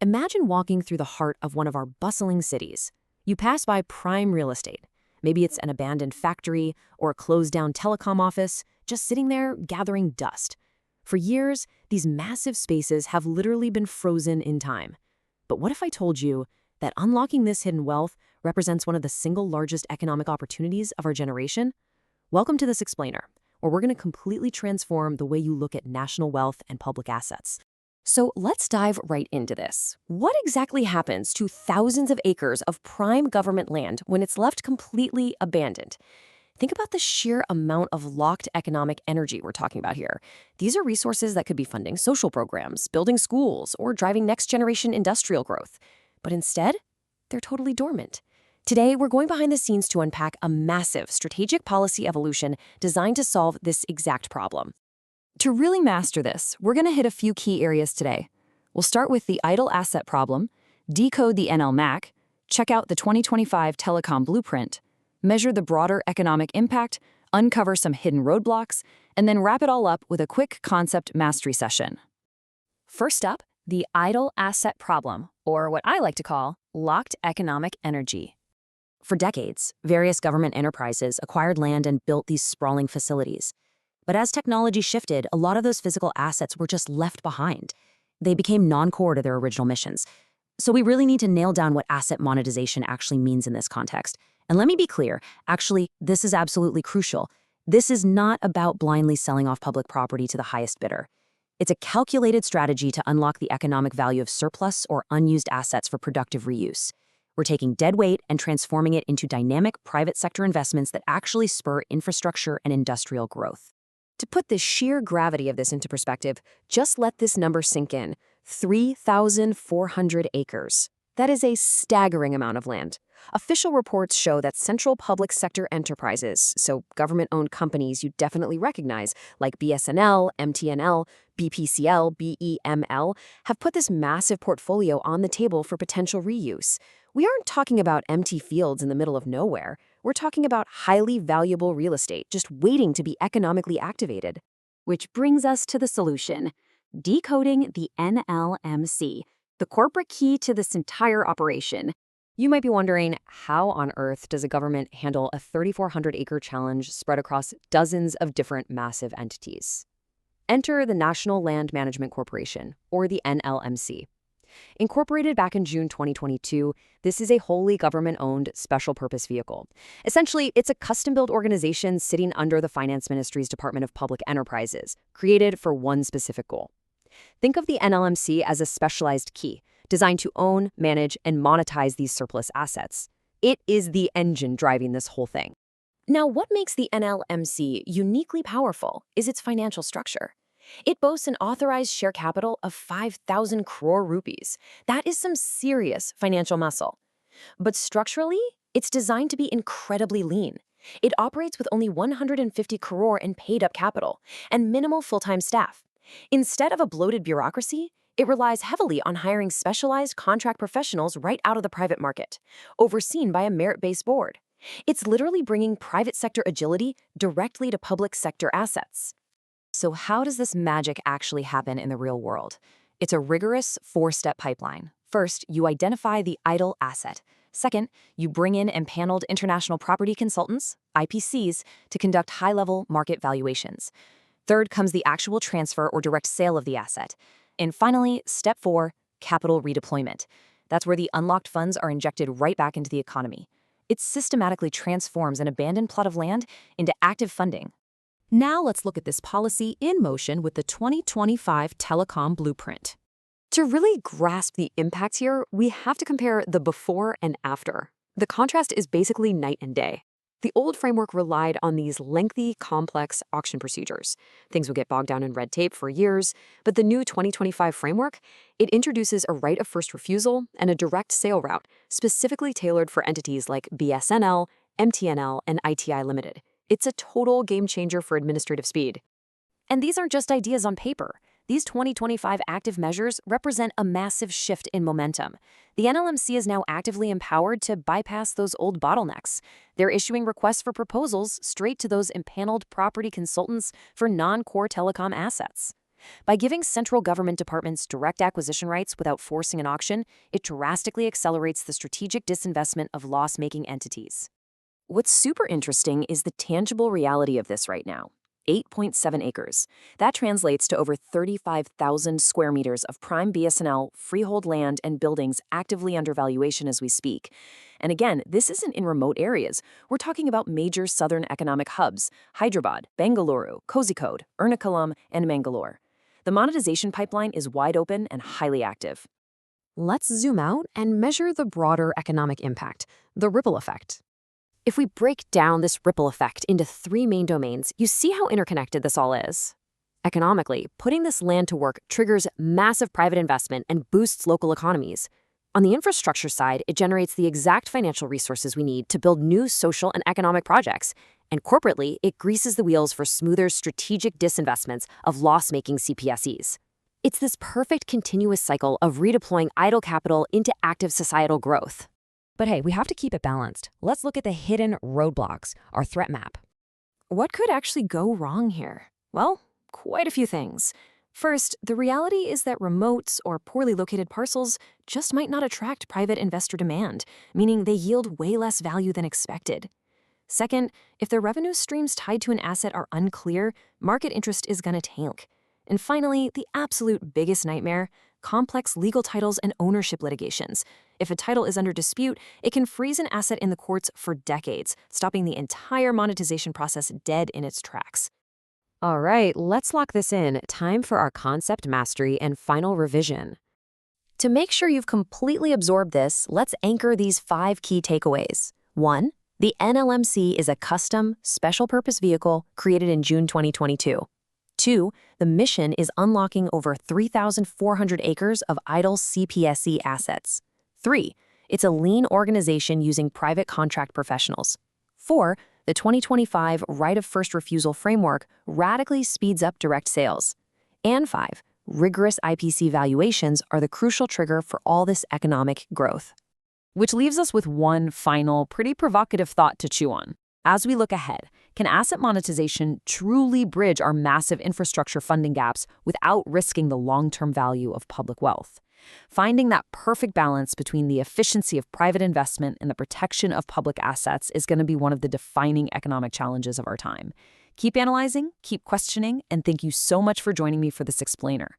Imagine walking through the heart of one of our bustling cities. You pass by prime real estate. Maybe it's an abandoned factory or a closed-down telecom office, just sitting there gathering dust. For years, these massive spaces have literally been frozen in time. But what if I told you that unlocking this hidden wealth represents one of the single largest economic opportunities of our generation? Welcome to this explainer, where we're going to completely transform the way you look at national wealth and public assets. So let's dive right into this. What exactly happens to thousands of acres of prime government land when it's left completely abandoned? Think about the sheer amount of locked economic energy we're talking about here. These are resources that could be funding social programs, building schools, or driving next-generation industrial growth. But instead, they're totally dormant. Today, we're going behind the scenes to unpack a massive strategic policy evolution designed to solve this exact problem. To really master this, we're going to hit a few key areas today. We'll start with the idle asset problem, decode the NLMAC, check out the 2025 telecom blueprint, measure the broader economic impact, uncover some hidden roadblocks, and then wrap it all up with a quick concept mastery session. First up, the idle asset problem, or what I like to call locked economic energy. For decades, various government enterprises acquired land and built these sprawling facilities. But as technology shifted, a lot of those physical assets were just left behind. They became non-core to their original missions. So we really need to nail down what asset monetization actually means in this context. And let me be clear, actually, this is absolutely crucial. This is not about blindly selling off public property to the highest bidder. It's a calculated strategy to unlock the economic value of surplus or unused assets for productive reuse. We're taking dead weight and transforming it into dynamic private sector investments that actually spur infrastructure and industrial growth. To put the sheer gravity of this into perspective, just let this number sink in. 3,400 acres. That is a staggering amount of land. Official reports show that central public sector enterprises, so government-owned companies you definitely recognize, like BSNL, MTNL, BPCL, BEML, have put this massive portfolio on the table for potential reuse. We aren't talking about empty fields in the middle of nowhere. We're talking about highly valuable real estate just waiting to be economically activated. Which brings us to the solution: decoding the NLMC, the corporate key to this entire operation. You might be wondering, how on earth does a government handle a 3,400-acre challenge spread across dozens of different massive entities? Enter the National Land Management Corporation, or the NLMC. Incorporated back in June 2022, this is a wholly government-owned special-purpose vehicle. Essentially, it's a custom-built organization sitting under the Finance Ministry's Department of Public Enterprises, created for one specific goal. Think of the NLMC as a specialized key, designed to own, manage, and monetize these surplus assets. It is the engine driving this whole thing. Now, what makes the NLMC uniquely powerful is its financial structure. It boasts an authorized share capital of 5,000 crore rupees. That is some serious financial muscle. But structurally, it's designed to be incredibly lean. It operates with only 150 crore in paid-up capital and minimal full-time staff. Instead of a bloated bureaucracy, it relies heavily on hiring specialized contract professionals right out of the private market, overseen by a merit-based board. It's literally bringing private sector agility directly to public sector assets. So how does this magic actually happen in the real world? It's a rigorous four-step pipeline. First, you identify the idle asset. Second, you bring in empaneled international property consultants, IPCs, to conduct high-level market valuations. Third comes the actual transfer or direct sale of the asset. And finally, step 4, capital redeployment. That's where the unlocked funds are injected right back into the economy. It systematically transforms an abandoned plot of land into active funding. Now let's look at this policy in motion with the 2025 telecom blueprint. To really grasp the impact here, we have to compare the before and after. The contrast is basically night and day. The old framework relied on these lengthy, complex auction procedures. Things would get bogged down in red tape for years, but the new 2025 framework, it introduces a right of first refusal and a direct sale route, specifically tailored for entities like BSNL, MTNL, and ITI Limited. It's a total game changer for administrative speed. And these aren't just ideas on paper. These 2025 active measures represent a massive shift in momentum. The NLMC is now actively empowered to bypass those old bottlenecks. They're issuing requests for proposals straight to those empaneled property consultants for non-core telecom assets. By giving central government departments direct acquisition rights without forcing an auction, it drastically accelerates the strategic disinvestment of loss-making entities. What's super interesting is the tangible reality of this right now. 8.7 acres. That translates to over 35,000 square meters of prime BSNL, freehold land, and buildings actively under valuation as we speak. And again, this isn't in remote areas. We're talking about major southern economic hubs: Hyderabad, Bengaluru, Kozhikode, Ernakulam, and Mangalore. The monetization pipeline is wide open and highly active. Let's zoom out and measure the broader economic impact, the ripple effect. If we break down this ripple effect into three main domains, you see how interconnected this all is. Economically, putting this land to work triggers massive private investment and boosts local economies. On the infrastructure side, it generates the exact financial resources we need to build new social and economic projects. And corporately, it greases the wheels for smoother strategic disinvestments of loss-making CPSEs. It's this perfect continuous cycle of redeploying idle capital into active societal growth. But hey, we have to keep it balanced. Let's look at the hidden roadblocks, our threat map. What could actually go wrong here? Well, quite a few things. First, the reality is that remote or poorly located parcels just might not attract private investor demand, meaning they yield way less value than expected. Second, if the revenue streams tied to an asset are unclear, market interest is going to tank. And finally, the absolute biggest nightmare: complex legal titles and ownership litigations. If a title is under dispute, it can freeze an asset in the courts for decades, stopping the entire monetization process dead in its tracks. All right, let's lock this in. Time for our concept mastery and final revision. To make sure you've completely absorbed this, let's anchor these 5 key takeaways. 1. The NLMC is a custom, special-purpose vehicle created in June 2022. 2. The mission is unlocking over 3,400 acres of idle CPSE assets. 3. It's a lean organization using private contract professionals. 4. The 2025 right of first refusal framework radically speeds up direct sales. And 5. Rigorous IPC valuations are the crucial trigger for all this economic growth. Which leaves us with one final, pretty provocative thought to chew on. As we look ahead, can asset monetization truly bridge our massive infrastructure funding gaps without risking the long-term value of public wealth? Finding that perfect balance between the efficiency of private investment and the protection of public assets is going to be one of the defining economic challenges of our time. Keep analyzing, keep questioning, and thank you so much for joining me for this explainer.